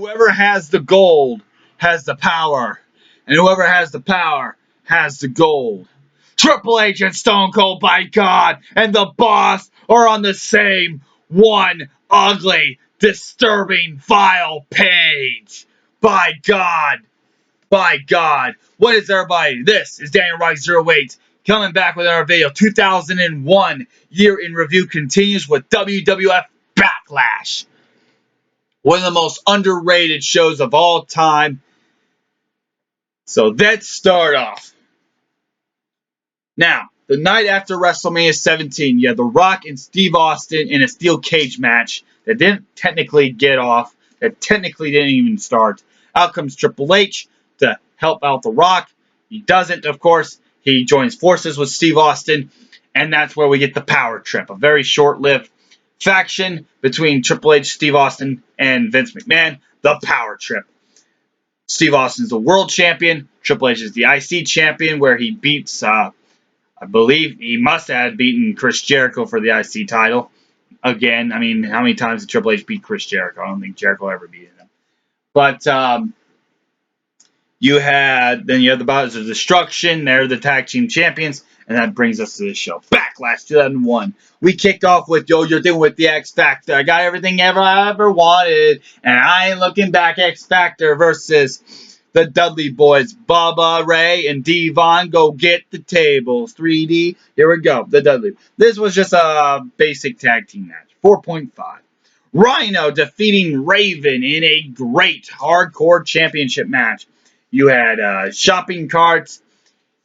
Whoever has the gold has the power, and whoever has the power has the gold. Triple H and Stone Cold, by God, and the Boss are on the same one ugly, disturbing, vile page. By God. By God. What is everybody? This is Daniel Rock 08 coming back with our video. 2001 year in review continues with WWF Backlash. One of the most underrated shows of all time. So let's start off. Now, the night after WrestleMania 17, you had The Rock and Steve Austin in a steel cage match that didn't technically get off, that technically didn't even start. Out comes Triple H to help out The Rock. He doesn't, of course. He joins forces with Steve Austin, and that's where we get the power trip, a very short-lived faction between Triple H, Steve Austin, and Vince McMahon, the power trip. Steve Austin's the world champion. Triple H is the IC champion, where he beats, I believe he must have beaten Chris Jericho for the IC title. Again, I mean, how many times did Triple H beat Chris Jericho? I don't think Jericho ever beat him. But you have the Brothers of Destruction. They're the tag team champions. And that brings us to this show. Backlash 2001. We kicked off with, yo, you're dealing with the X Factor. I got everything I ever wanted. And I ain't looking back. X Factor versus the Dudley Boys. Bubba Ray and Devon, go get the tables. 3D. Here we go. The Dudley. This was just a basic tag team match. 4.5. Rhino defeating Raven in a great hardcore championship match. You had shopping carts.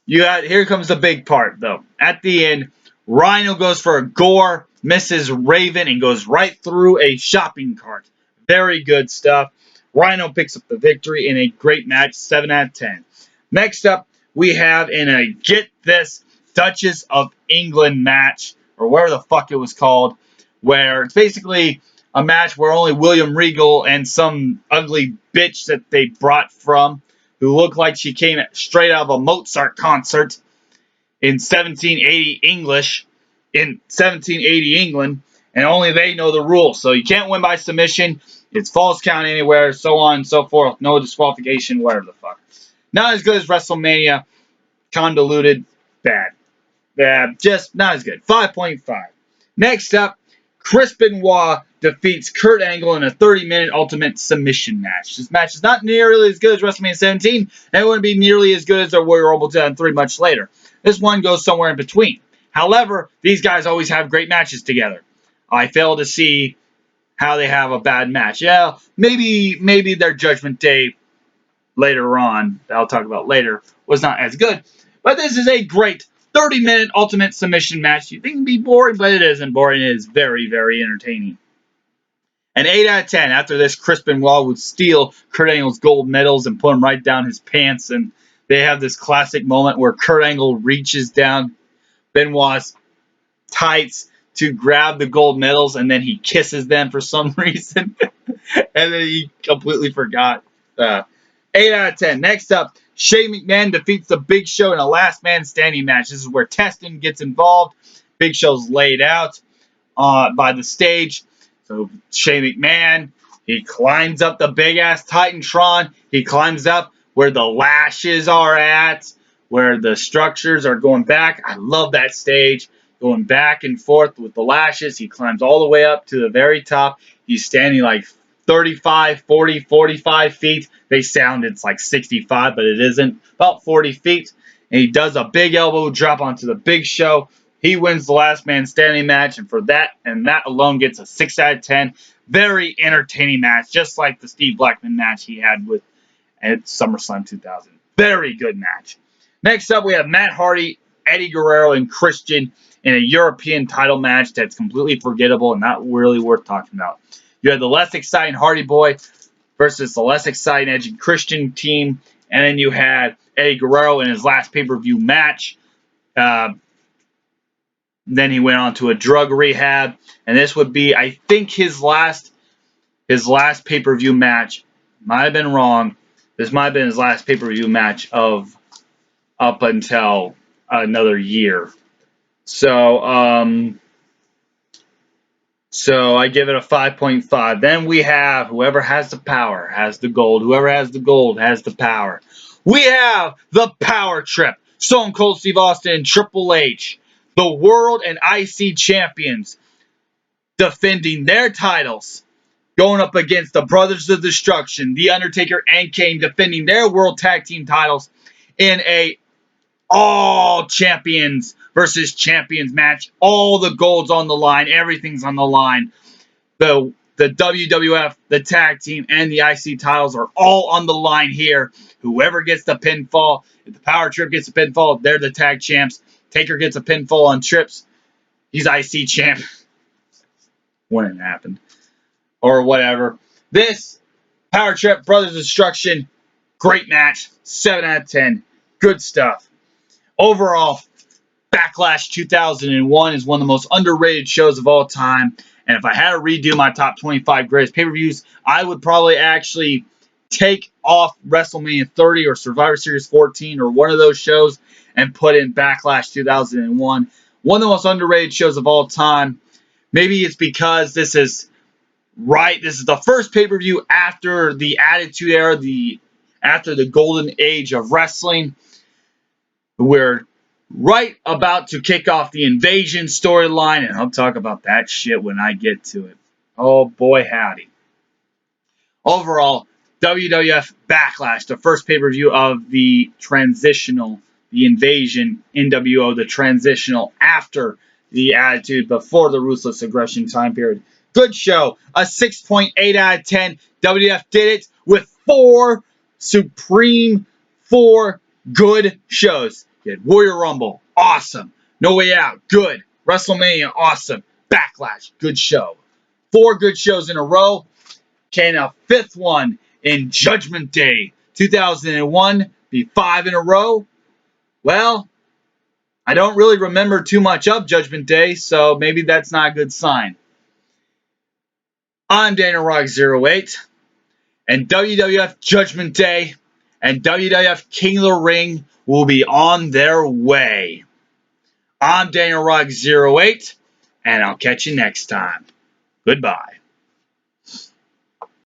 Here comes the big part, though. At the end, Rhino goes for a gore, misses Raven, and goes right through a shopping cart. Very good stuff. Rhino picks up the victory in a great match, 7 out of 10. Next up, we have in a Get This Duchess of England match, or whatever the fuck it was called, where it's basically a match where only William Regal and some ugly bitch that they brought from, who looked like she came straight out of a Mozart concert in 1780 England, and only they know the rules. So you can't win by submission. It's false count anywhere, so on and so forth. No disqualification, whatever the fuck. Not as good as WrestleMania. Convoluted. Bad. Just not as good. 5.5. Next up, Chris Benoit defeats Kurt Angle in a 30-minute Ultimate Submission match. This match is not nearly as good as WrestleMania 17, and it wouldn't be nearly as good as the Royal Rumble 2003 much later. This one goes somewhere in between. However, these guys always have great matches together. I fail to see how they have a bad match. Yeah, maybe their Judgment Day later on, that I'll talk about later, was not as good. But this is a great 30-minute Ultimate Submission match. You think it'd be boring, but it isn't boring. It is very, very entertaining. An 8 out of 10. After this, Chris Benoit would steal Kurt Angle's gold medals and put them right down his pants. And they have this classic moment where Kurt Angle reaches down Benoit's tights to grab the gold medals, and then he kisses them for some reason. And then he completely forgot. 8 out of 10. Next up, Shane McMahon defeats the Big Show in a last man standing match. This is where Teston gets involved. Big Show's laid out by the stage. So Shane McMahon, he climbs up the big-ass Titantron. He climbs up where the lashes are at, where the structures are going back. I love that stage. Going back and forth with the lashes. He climbs all the way up to the very top. He's standing like 35, 40, 45 feet. They sound it's like 65, but it isn't. About 40 feet. And he does a big elbow drop onto the Big Show. He wins the last man standing match, and for that alone gets a 6 out of 10. Very entertaining match, just like the Steve Blackman match he had at SummerSlam 2000. Very good match. Next up, we have Matt Hardy, Eddie Guerrero, and Christian in a European title match that's completely forgettable and not really worth talking about. You had the less exciting Hardy Boy versus the less exciting Edge and Christian team, and then you had Eddie Guerrero in his last pay-per-view match. Then he went on to a drug rehab, and this would be, I think, his last pay-per-view match. Might have been wrong. This might have been his last pay-per-view match of up until another year. So So I give it a 5.5. Then we have whoever has the power has the gold. Whoever has the gold has the power. We have the power trip. Stone Cold Steve Austin, Triple H, the world and IC champions, defending their titles, going up against the Brothers of Destruction, The Undertaker and Kane, defending their world tag team titles in a all champions versus champions match. All the gold's on the line. Everything's on the line. The WWF, the tag team, and the IC titles are all on the line here. Whoever gets the pinfall, if the power trip gets a pinfall, they're the tag champs. Taker gets a pinfall on trips, he's IC champ. When it happened. Or whatever. This power trip, Brothers of Destruction, great match. 7 out of 10. Good stuff. Overall, Backlash 2001 is one of the most underrated shows of all time. And if I had to redo my top 25 greatest pay-per-views, I would probably actually take off WrestleMania 30 or Survivor Series 14 or one of those shows and put in Backlash 2001. One of the most underrated shows of all time. Maybe it's because this is the first pay-per-view after the Attitude Era, after the golden age of wrestling. We're right about to kick off the Invasion storyline, and I'll talk about that shit when I get to it. Oh boy, howdy. Overall, WWF Backlash, the first pay-per-view of the transitional, the Invasion, NWO, the transitional after the Attitude, before the Ruthless Aggression time period. Good show. A 6.8 out of 10. WWF did it with four good shows. You had Warrior Rumble, awesome. No Way Out, good. WrestleMania, awesome. Backlash, good show. 4 good shows in a row. Can a 5th one in Judgment Day 2001 be 5 in a row? Well, I don't really remember too much of Judgment Day, so maybe that's not a good sign. I'm Daniel Rock 08, and WWF Judgment Day and WWF King of the Ring will be on their way. I'm Daniel Rock 08, and I'll catch you next time. Goodbye.